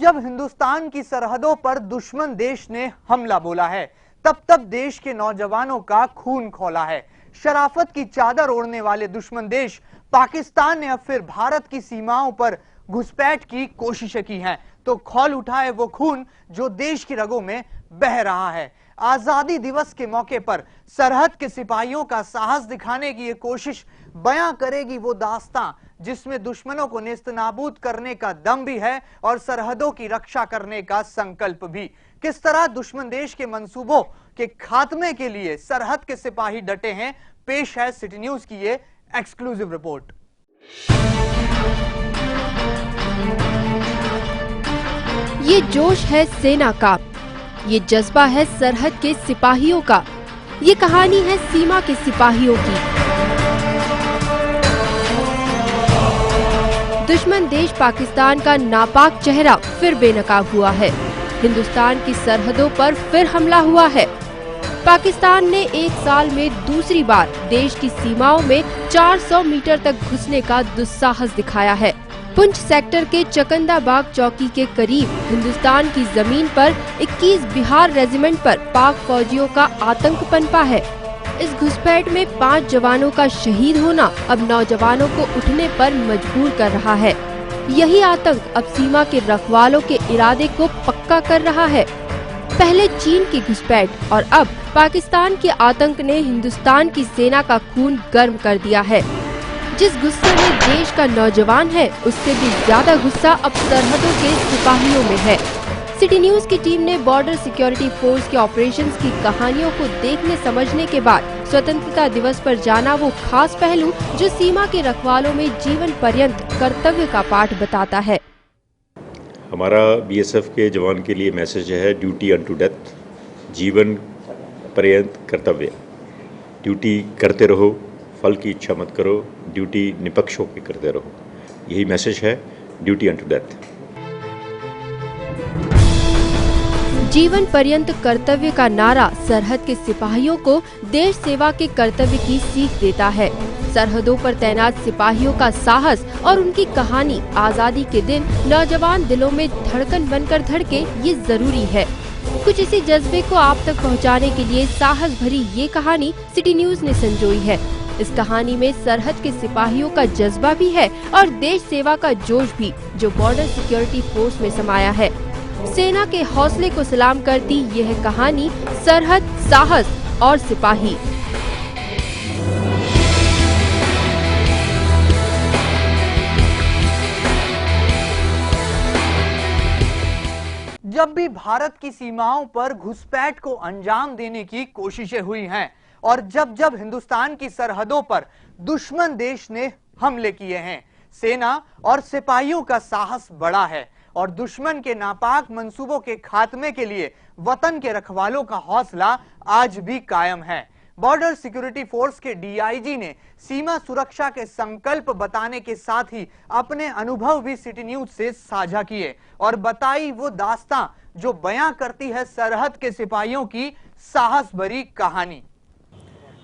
जब हिंदुस्तान की सरहदों पर दुश्मन देश ने हमला बोला है, तब तब देश के नौजवानों का खून खौला है। शराफत की चादर ओढ़ने वाले दुश्मन देश पाकिस्तान ने अब फिर भारत की सीमाओं पर घुसपैठ की कोशिशें की हैं, तो खौल उठा है वो खून जो देश की रगों में बह रहा है। आजादी दिवस के मौके पर सरहद के सिपाहियों का साहस दिखाने की ये कोशिश बयां करेगी वो दास्तां जिसमें दुश्मनों को नेस्तनाबूद करने का दम भी है और सरहदों की रक्षा करने का संकल्प भी। किस तरह दुश्मन देश के मंसूबों के खात्मे के लिए सरहद के सिपाही डटे हैं, पेश है सिटी न्यूज की ये एक्सक्लूसिव रिपोर्ट। ये जोश है सेना का, ये जज्बा है सरहद के सिपाहियों का, ये कहानी है सीमा के सिपाहियों की। दुश्मन देश पाकिस्तान का नापाक चेहरा फिर बेनकाब हुआ है। हिंदुस्तान की सरहदों पर फिर हमला हुआ है। पाकिस्तान ने एक साल में दूसरी बार देश की सीमाओं में 400 मीटर तक घुसने का दुस्साहस दिखाया है। पुंछ सेक्टर के चकंदाबाग चौकी के करीब हिंदुस्तान की जमीन पर 21 बिहार रेजिमेंट पर पाक फौजियों का आतंक पनपा है। इस घुसपैठ में 5 जवानों का शहीद होना अब नौजवानों को उठने पर मजबूर कर रहा है। यही आतंक अब सीमा के रखवालों के इरादे को पक्का कर रहा है। पहले चीन की घुसपैठ और अब पाकिस्तान के आतंक ने हिंदुस्तान की सेना का खून गर्म कर दिया है। जिस गुस्से में देश का नौजवान है, उससे भी ज्यादा गुस्सा अब सरहदों के सिपाहियों में है। सिटी न्यूज की टीम ने बॉर्डर सिक्योरिटी फोर्स के ऑपरेशंस की कहानियों को देखने समझने के बाद स्वतंत्रता दिवस पर जाना वो खास पहलू जो सीमा के रखवालों में जीवन पर्यंत कर्तव्य का पाठ बताता है। हमारा बीएसएफ के जवान के लिए मैसेज है ड्यूटी अनटू डेथ, जीवन पर्यंत कर्तव्य। ड्यूटी करते रहो, फल की इच्छा मत करो, ड्यूटी निष्पक्ष होकर करते रहो। यही मैसेज है ड्यूटी अनटू डेथ। जीवन पर्यंत कर्तव्य का नारा सरहद के सिपाहियों को देश सेवा के कर्तव्य की सीख देता है। सरहदों पर तैनात सिपाहियों का साहस और उनकी कहानी आजादी के दिन नौजवान दिलों में धड़कन बनकर धड़के, ये जरूरी है। कुछ इसी जज्बे को आप तक पहुंचाने के लिए साहस भरी ये कहानी सिटी न्यूज ने संजोई है। इस कहानी में सरहद के सिपाहियों का जज्बा भी है और देश सेवा का जोश भी, जो बॉर्डर सिक्योरिटी फोर्स में समाया है। सेना के हौसले को सलाम करती यह कहानी सरहद, साहस और सिपाही। जब भी भारत की सीमाओं पर घुसपैठ को अंजाम देने की कोशिशें हुई हैं और जब जब हिंदुस्तान की सरहदों पर दुश्मन देश ने हमले किए हैं, सेना और सिपाहियों का साहस बढ़ा है और दुश्मन के नापाक मंसूबों के खात्मे के लिए वतन के रखवालों का हौसला आज भी कायम है। बॉर्डर सिक्योरिटी फोर्स के डीआईजी ने सीमा सुरक्षा के संकल्प बताने के साथ ही अपने अनुभव भी सिटी न्यूज से साझा किए और बताई वो दास्तां जो बयां करती है सरहद के सिपाहियों की साहस भरी कहानी।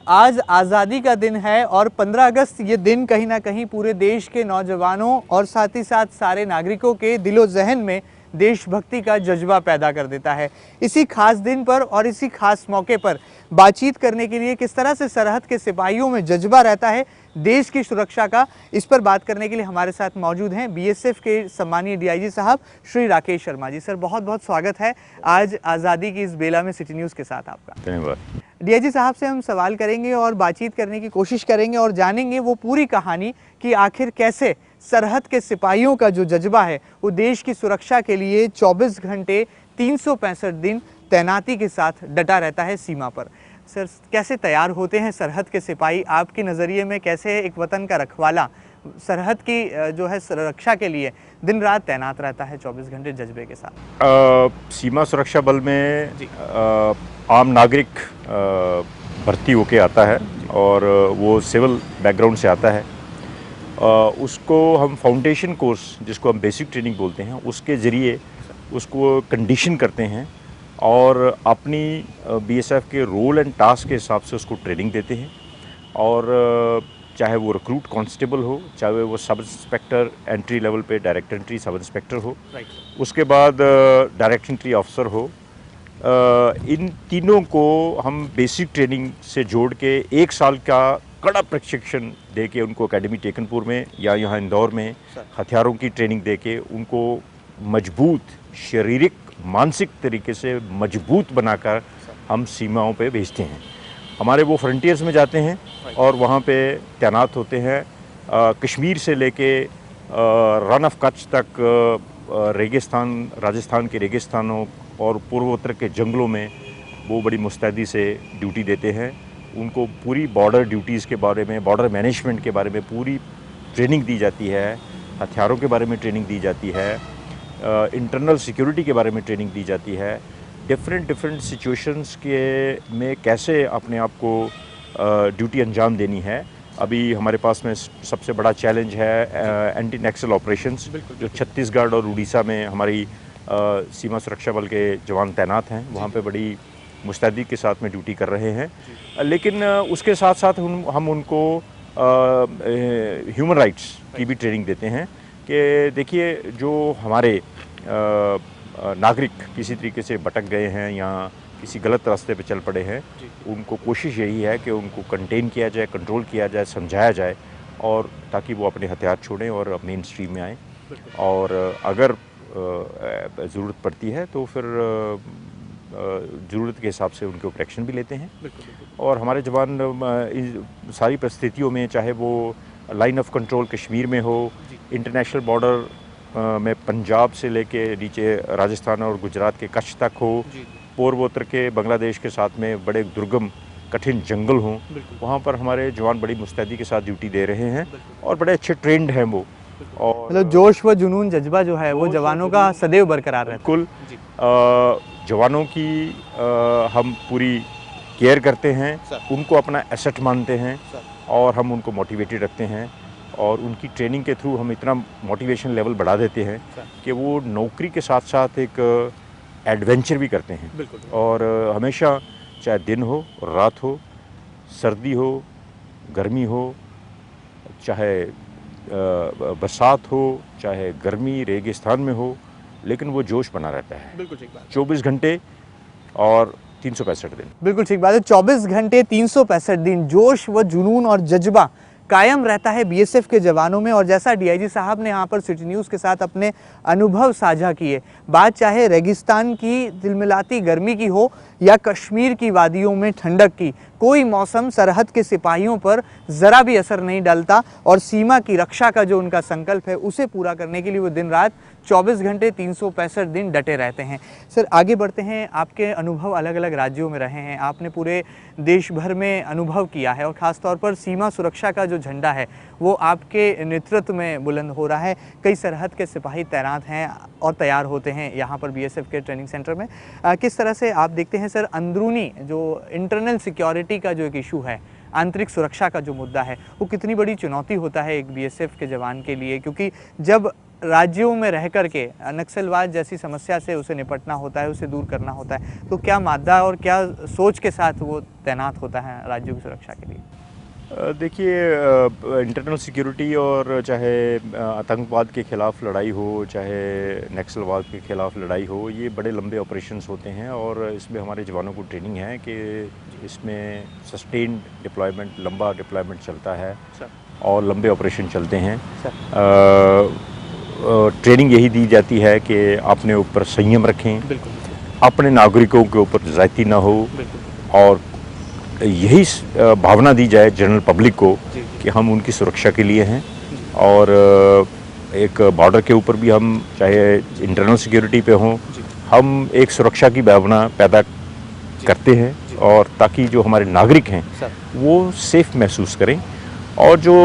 आज आज़ादी का दिन है और 15 अगस्त ये दिन कहीं ना कहीं पूरे देश के नौजवानों और साथ ही साथ सारे नागरिकों के दिलो जहन में देशभक्ति का जज्बा पैदा कर देता है। इसी खास दिन पर और इसी खास मौके पर बातचीत करने के लिए किस तरह से सरहद के सिपाहियों में जज्बा रहता है देश की सुरक्षा का, इस पर बात करने के लिए हमारे साथ मौजूद हैं बीएसएफ के सम्मानीय डीआईजी साहब श्री राकेश शर्मा जी। सर, बहुत बहुत स्वागत है आज आज़ादी की इस बेला में सिटी न्यूज़ के साथ आपका। धन्यवाद। डीआईजी साहब से हम सवाल करेंगे और बातचीत करने की कोशिश करेंगे और जानेंगे वो पूरी कहानी कि आखिर कैसे सरहद के सिपाहियों का जो जज्बा है वो देश की सुरक्षा के लिए 24 घंटे 365 दिन तैनाती के साथ डटा रहता है सीमा पर। सर, कैसे तैयार होते हैं सरहद के सिपाही? आपके नज़रिए में कैसे एक वतन का रखवाला सरहद की जो है सुरक्षा के लिए दिन रात तैनात रहता है 24 घंटे जज्बे के साथ? सीमा सुरक्षा बल में आम नागरिक भर्ती होके आता है और वो सिविल बैकग्राउंड से आता है। उसको हम फाउंडेशन कोर्स, जिसको हम बेसिक ट्रेनिंग बोलते हैं, उसके ज़रिए उसको कंडीशन करते हैं और अपनी बीएसएफ के रोल एंड टास्क के हिसाब से उसको ट्रेनिंग देते हैं और चाहे वो रिक्रूट कांस्टेबल हो, चाहे वो सब इंस्पेक्टर एंट्री लेवल पे डायरेक्ट एंट्री सब इंस्पेक्टर हो, उसके बाद डायरेक्ट एंट्री ऑफिसर हो। इन तीनों को हम बेसिक ट्रेनिंग से जोड़ के 1 साल का कड़ा प्रशिक्षण दे के उनको एकेडमी टेकनपुर में या यहाँ इंदौर में हथियारों की ट्रेनिंग दे के उनको मजबूत शारीरिक मानसिक तरीके से मजबूत बनाकर हम सीमाओं पे भेजते हैं। हमारे वो फ्रंटियर्स में जाते हैं और वहाँ पे तैनात होते हैं। कश्मीर से लेके रन ऑफ कच्छ तक रेगिस्तान, राजस्थान के रेगिस्तानों और पूर्वोत्तर के जंगलों में वो बड़ी मुस्तैदी से ड्यूटी देते हैं। उनको पूरी बॉर्डर ड्यूटीज़ के बारे में, बॉर्डर मैनेजमेंट के बारे में पूरी ट्रेनिंग दी जाती है, हथियारों के बारे में ट्रेनिंग दी जाती है, इंटरनल सिक्योरिटी के बारे में ट्रेनिंग दी जाती है, डिफरेंट सिचुएशंस के में कैसे अपने आप को ड्यूटी अंजाम देनी है। अभी हमारे पास में सबसे बड़ा चैलेंज है एंटी नक्सल ऑपरेशंस, जो छत्तीसगढ़ और उड़ीसा में हमारी सीमा सुरक्षा बल के जवान तैनात हैं, वहाँ पे बड़ी मुस्तैदी के साथ में ड्यूटी कर रहे हैं। लेकिन उसके साथ साथ हम उनको ह्यूमन राइट्स की भी ट्रेनिंग देते हैं कि देखिए जो हमारे नागरिक किसी तरीके से भटक गए हैं या किसी गलत रास्ते पे चल पड़े हैं, उनको कोशिश यही है कि उनको कंटेन किया जाए, कंट्रोल किया जाए, समझाया जाए, और ताकि वो अपने हथियार छोड़ें और मेन स्ट्रीम में आएँ। और अगर ज़रूरत पड़ती है तो फिर ज़रूरत के हिसाब से उनके ऊपर एक्शन भी लेते हैं। और हमारे जवान सारी परिस्थितियों में, चाहे वो लाइन ऑफ कंट्रोल कश्मीर में हो, इंटरनेशनल बॉर्डर में पंजाब से लेके नीचे राजस्थान और गुजरात के कच्छ तक हो, पूर्वोत्तर के बांग्लादेश के साथ में बड़े दुर्गम कठिन जंगल हों, वहाँ पर हमारे जवान बड़ी मुस्तैदी के साथ ड्यूटी दे रहे हैं और बड़े अच्छे ट्रेंड हैं वो। और मतलब जोश व जुनून जज्बा जो है वो जवानों का सदैव बरकरार रहता है। बिल्कुल जवानों की हम पूरी केयर करते हैं, उनको अपना एसेट मानते हैं और हम उनको मोटिवेटेड रखते हैं और उनकी ट्रेनिंग के थ्रू हम इतना मोटिवेशन लेवल बढ़ा देते हैं कि वो नौकरी के साथ साथ एक एडवेंचर भी करते हैं। और हमेशा चाहे दिन हो रात हो, सर्दी हो गर्मी हो, चाहे बरसात हो, चाहे गर्मी रेगिस्तान में हो, लेकिन वो जोश बना रहता है। बिल्कुल ठीक बात। 24 घंटे और 365 दिन। बिल्कुल ठीक बात है। 24 घंटे 365 दिन जोश व जुनून और जज्बा कायम रहता है बीएसएफ के जवानों में। और जैसा डीआईजी साहब ने यहाँ पर सिटी न्यूज़ के साथ अपने अनुभव साझा किए, बात चाहे रेगिस्तान की तिलमिलाती गर्मी की हो या कश्मीर की वादियों में ठंडक की, कोई मौसम सरहद के सिपाहियों पर ज़रा भी असर नहीं डालता और सीमा की रक्षा का जो उनका संकल्प है उसे पूरा करने के लिए वो दिन रात 24 घंटे 365 दिन डटे रहते हैं। सर आगे बढ़ते हैं, आपके अनुभव अलग अलग राज्यों में रहे हैं, आपने पूरे देश भर में अनुभव किया है और ख़ास तौर पर सीमा सुरक्षा का जो झंडा है वो आपके नेतृत्व में बुलंद हो रहा है। कई सरहद के सिपाही तैनात हैं और तैयार होते हैं यहाँ पर बीएसएफ के ट्रेनिंग सेंटर में। किस तरह से आप देखते हैं सर, अंदरूनी जो इंटरनल सिक्योरिटी का जो एक इशू है, आंतरिक सुरक्षा का जो मुद्दा है, वो कितनी बड़ी चुनौती होता है एक बीएसएफ के जवान के लिए? क्योंकि जब राज्यों में रह कर के नक्सलवाद जैसी समस्या से उसे निपटना होता है, उसे दूर करना होता है, तो क्या मादा और क्या सोच के साथ वो तैनात होता है राज्यों की सुरक्षा के लिए? देखिए, इंटरनल सिक्योरिटी और चाहे आतंकवाद के ख़िलाफ़ लड़ाई हो, चाहे नक्सलवाद के ख़िलाफ़ लड़ाई हो, ये बड़े लंबे ऑपरेशंस होते हैं और इसमें हमारे जवानों को ट्रेनिंग है कि इसमें सस्टेन्ड डिप्लॉयमेंट, लंबा डिप्लॉयमेंट चलता है और लंबे ऑपरेशन चलते हैं। ट्रेनिंग यही दी जाती है कि अपने ऊपर संयम रखें, अपने नागरिकों के ऊपर ज़्यादती ना हो और यही भावना दी जाए जनरल पब्लिक को कि हम उनकी सुरक्षा के लिए हैं। और एक बॉर्डर के ऊपर भी हम चाहे इंटरनल सिक्योरिटी पे हों, हम एक सुरक्षा की भावना पैदा करते हैं और ताकि जो हमारे नागरिक हैं वो सेफ महसूस करें और जो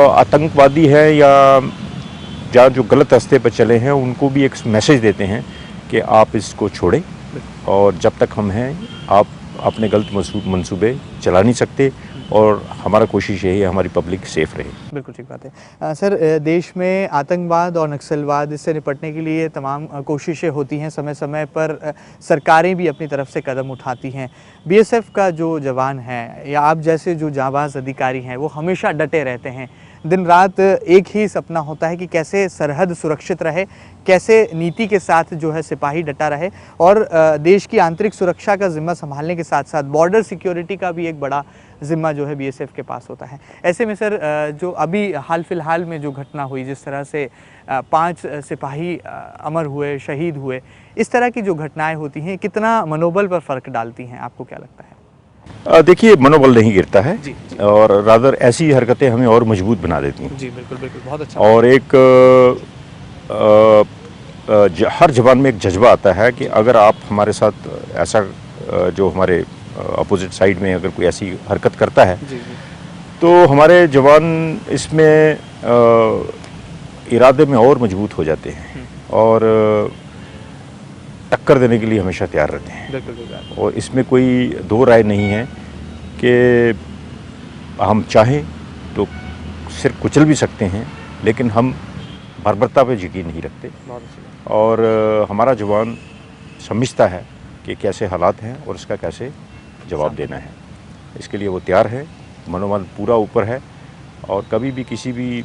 आतंकवादी हैं या जो गलत रास्ते पर चले हैं उनको भी एक मैसेज देते हैं कि आप इसको छोड़ें और जब तक हम हैं आप अपने गलत मंसूबे चला नहीं सकते। और हमारा कोशिश यही है हमारी पब्लिक सेफ रहे। बिल्कुल ठीक बात है। सर, देश में आतंकवाद और नक्सलवाद इससे निपटने के लिए तमाम कोशिशें होती हैं, समय समय पर सरकारें भी अपनी तरफ से कदम उठाती हैं। बीएसएफ का जो जवान है या आप जैसे जो जांबाज अधिकारी हैं वो हमेशा डटे रहते हैं। दिन रात एक ही सपना होता है कि कैसे सरहद सुरक्षित रहे, कैसे नीति के साथ जो है सिपाही डटा रहे और देश की आंतरिक सुरक्षा का जिम्मा संभालने के साथ साथ बॉर्डर सिक्योरिटी का भी एक बड़ा जिम्मा जो है बीएसएफ के पास होता है। ऐसे में सर, जो अभी हाल फिलहाल में जो घटना हुई, जिस तरह से 5 सिपाही अमर हुए, शहीद हुए, इस तरह की जो घटनाएं होती हैं कितना मनोबल पर फर्क डालती हैं, आपको क्या लगता है? देखिए, मनोबल नहीं गिरता है जी। और रादर ऐसी हरकतें हमें और मजबूत बना देती हैं। जी बिल्कुल बिल्कुल, बहुत अच्छा। और एक हर जवान में एक जज्बा आता है कि अगर आप हमारे साथ ऐसा जो हमारे अपोजिट साइड में अगर कोई ऐसी हरकत करता है जी। तो हमारे जवान इसमें इरादे में और मजबूत हो जाते हैं और टक्कर देने के लिए हमेशा तैयार रहते हैं। और इसमें कोई दो राय नहीं है कि हम चाहें तो सिर्फ कुचल भी सकते हैं, लेकिन हम बर्बरता पे यकीन नहीं रखते। और हमारा जवान समझता है कि कैसे हालात हैं और इसका कैसे जवाब देना है। इसके लिए वो तैयार है, मनोबल पूरा ऊपर है और कभी भी किसी भी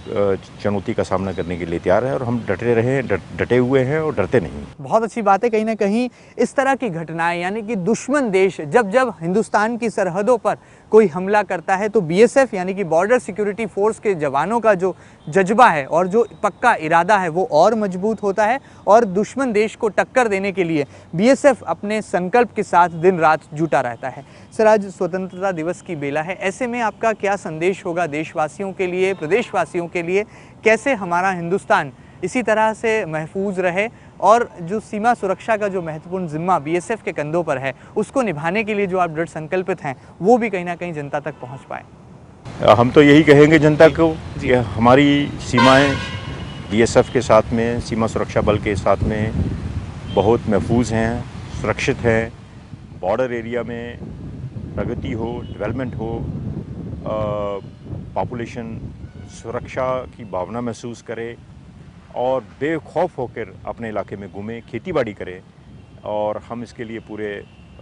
चुनौती का सामना करने के लिए तैयार है और हम डटे हुए हैं और डरते नहीं। बहुत अच्छी बात है। कहीं ना कहीं इस तरह की घटनाएं, यानी कि दुश्मन देश जब जब हिंदुस्तान की सरहदों पर कोई हमला करता है तो बीएसएफ यानी कि बॉर्डर सिक्योरिटी फोर्स के जवानों का जो जज्बा है और जो पक्का इरादा है वो और मजबूत होता है और दुश्मन देश को टक्कर देने के लिए बीएसएफ अपने संकल्प के साथ दिन रात जुटा रहता है। सर, आज स्वतंत्रता दिवस की बेला है, ऐसे में आपका क्या संदेश होगा देशवासियों के लिए, प्रदेशवासियों के लिए? कैसे हमारा हिंदुस्तान इसी तरह से महफूज रहे और जो सीमा सुरक्षा का जो महत्वपूर्ण जिम्मा बीएसएफ के कंधों पर है उसको निभाने के लिए जो आप दृढ़ संकल्पित हैं वो भी कहीं ना कहीं जनता तक पहुंच पाए? हम तो यही कहेंगे जनता को कि हमारी सीमाएं बीएसएफ के साथ में, सीमा सुरक्षा बल के साथ में बहुत महफूज हैं, सुरक्षित हैं। बॉर्डर एरिया में प्रगति हो, डेवलपमेंट हो, पॉपुलेशन सुरक्षा की भावना महसूस करे और बेखौफ होकर अपने इलाके में घूमें, खेतीबाड़ी करें। और हम इसके लिए पूरे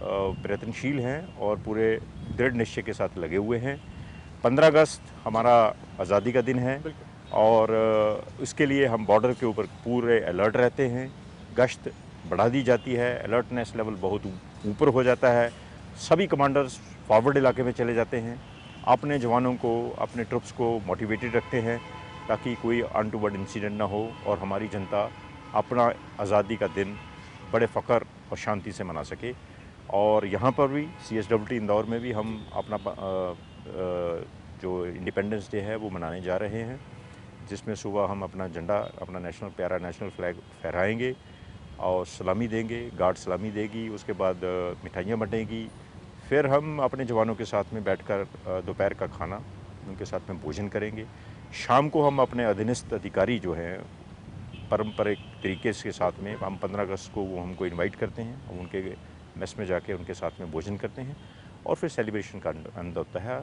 प्रयत्नशील हैं और पूरे दृढ़ निश्चय के साथ लगे हुए हैं। 15 अगस्त हमारा आज़ादी का दिन है और इसके लिए हम बॉर्डर के ऊपर पूरे अलर्ट रहते हैं। गश्त बढ़ा दी जाती है, अलर्टनेस लेवल बहुत ऊपर हो जाता है। सभी कमांडर्स फॉरवर्ड इलाके में चले जाते हैं, अपने जवानों को, अपने ट्रुप्स को मोटिवेटेड रखते हैं ताकि कोई अनटूवर्ड इंसिडेंट ना हो और हमारी जनता अपना आज़ादी का दिन बड़े फ़ख्र और शांति से मना सके। और यहाँ पर भी CSWT इंदौर में भी हम अपना जो इंडिपेंडेंस डे है वो मनाने जा रहे हैं, जिसमें सुबह हम अपना झंडा, अपना नेशनल प्यारा नेशनल फ्लैग फहराएंगे और सलामी देंगे, गार्ड सलामी देगी, उसके बाद मिठाइयाँ बंटेंगी। फिर हम अपने जवानों के साथ में बैठकर दोपहर का खाना उनके साथ में भोजन करेंगे। शाम को हम अपने अधीनस्थ अधिकारी जो हैं पारंपरिक तरीके के साथ में हम 15 अगस्त को वो हमको इनवाइट करते हैं, हम उनके मेस में जाके उनके साथ में भोजन करते हैं और फिर सेलिब्रेशन का आनंद होता है।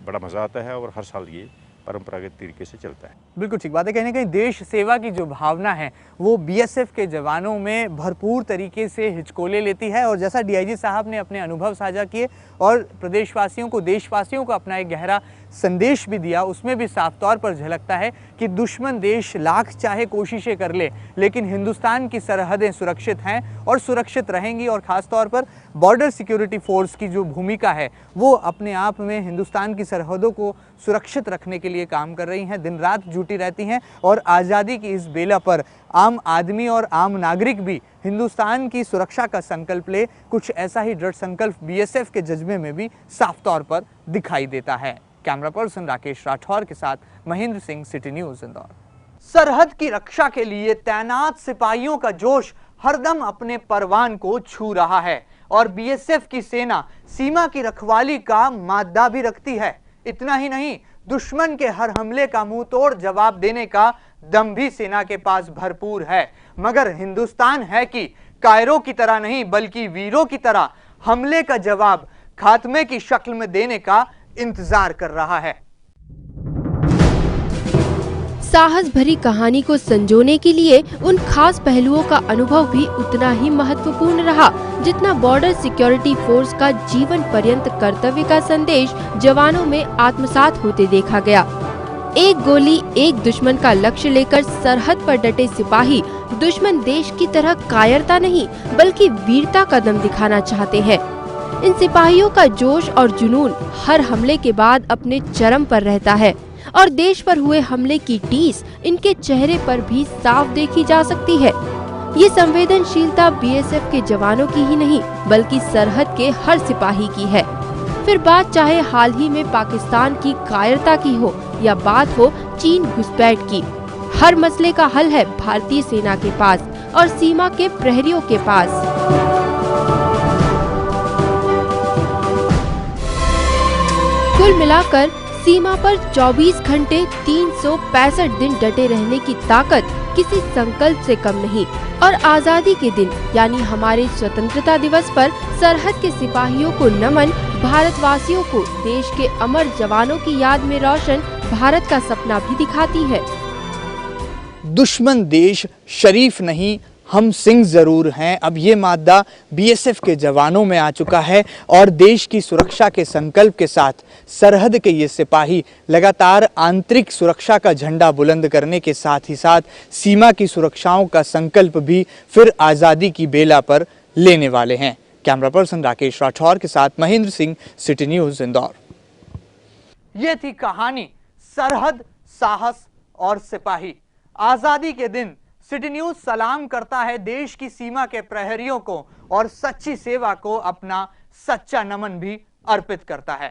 बड़ा मज़ा आता है और हर साल ये परंपरागत तरीके से चलता है। बिल्कुल ठीक बात है। कहीं ना कहीं देश सेवा की जो भावना है वो बीएसएफ के जवानों में भरपूर तरीके से हिचकोले लेती है और जैसा डीआईजी साहब ने अपने अनुभव साझा किए और प्रदेशवासियों को, देशवासियों को अपना एक गहरा संदेश भी दिया, उसमें भी साफ तौर पर झलकता है कि दुश्मन देश लाख चाहे कोशिशें कर ले लेकिन हिंदुस्तान की सरहदें सुरक्षित हैं और सुरक्षित रहेंगी। और ख़ास तौर पर बॉर्डर सिक्योरिटी फोर्स की जो भूमिका है वो अपने आप में हिंदुस्तान की सरहदों को सुरक्षित रखने के लिए काम कर रही हैं, दिन रात जुटी रहती हैं। और आज़ादी की इस बेला पर आम आदमी और आम नागरिक भी हिंदुस्तान की सुरक्षा का संकल्प ले, कुछ ऐसा ही दृढ़ संकल्प बीएसएफ के जज्बे में भी साफ तौर पर दिखाई देता है। कैमरा पर्सन राकेश राठौर के साथ महेंद्र सिंह, सिटी न्यूज़ इंदौर। सरहद की रक्षा के लिए तैनात सिपाहियों का जोश हरदम अपने परवान को छू रहा है और बीएसएफ की सेना सीमा की रखवाली का मादा भी रखती है। इतना ही नहीं, दुश्मन के हर हमले का मुंह तोड़ जवाब देने का दम भी सेना के पास भरपूर है। मगर हिंदुस्तान है कि कायरों की तरह नहीं बल्कि वीरों की तरह हमले का जवाब खात्मे की शक्ल में देने का इंतजार कर रहा है। साहस भरी कहानी को संजोने के लिए उन खास पहलुओं का अनुभव भी उतना ही महत्वपूर्ण रहा जितना बॉर्डर सिक्योरिटी फोर्स का जीवन पर्यंत कर्तव्य का संदेश जवानों में आत्मसात होते देखा गया। एक गोली एक दुश्मन का लक्ष्य लेकर सरहद पर डटे सिपाही दुश्मन देश की तरह कायरता नहीं बल्कि वीरता का दम दिखाना चाहते हैं। इन सिपाहियों का जोश और जुनून हर हमले के बाद अपने चरम पर रहता है और देश पर हुए हमले की टीस इनके चेहरे पर भी साफ देखी जा सकती है। ये संवेदनशीलता बीएसएफ के जवानों की ही नहीं बल्कि सरहद के हर सिपाही की है। फिर बात चाहे हाल ही में पाकिस्तान की कायरता की हो या बात हो चीन घुसपैठ की, हर मसले का हल है भारतीय सेना के पास और सीमा के प्रहरियों के पास। कुल मिलाकर सीमा पर 24 घंटे 365 दिन डटे रहने की ताकत किसी संकल्प से कम नहीं और आजादी के दिन यानी हमारे स्वतंत्रता दिवस पर सरहद के सिपाहियों को नमन, भारतवासियों को देश के अमर जवानों की याद में रोशन भारत का सपना भी दिखाती है। दुश्मन देश शरीफ नहीं, हम सिंह जरूर हैं। अब ये मादा बीएसएफ के जवानों में आ चुका है और देश की सुरक्षा के संकल्प के साथ सरहद के ये सिपाही लगातार आंतरिक सुरक्षा का झंडा बुलंद करने के साथ ही साथ सीमा की सुरक्षाओं का संकल्प भी फिर आज़ादी की बेला पर लेने वाले हैं। कैमरा पर्सन राकेश राठौर के साथ महेंद्र सिंह, सिटी न्यूज़, इंदौर। ये थी कहानी सरहद, साहस और सिपाही। आज़ादी के दिन सिटी न्यूज़ सलाम करता है देश की सीमा के प्रहरियों को और सच्ची सेवा को अपना सच्चा नमन भी अर्पित करता है।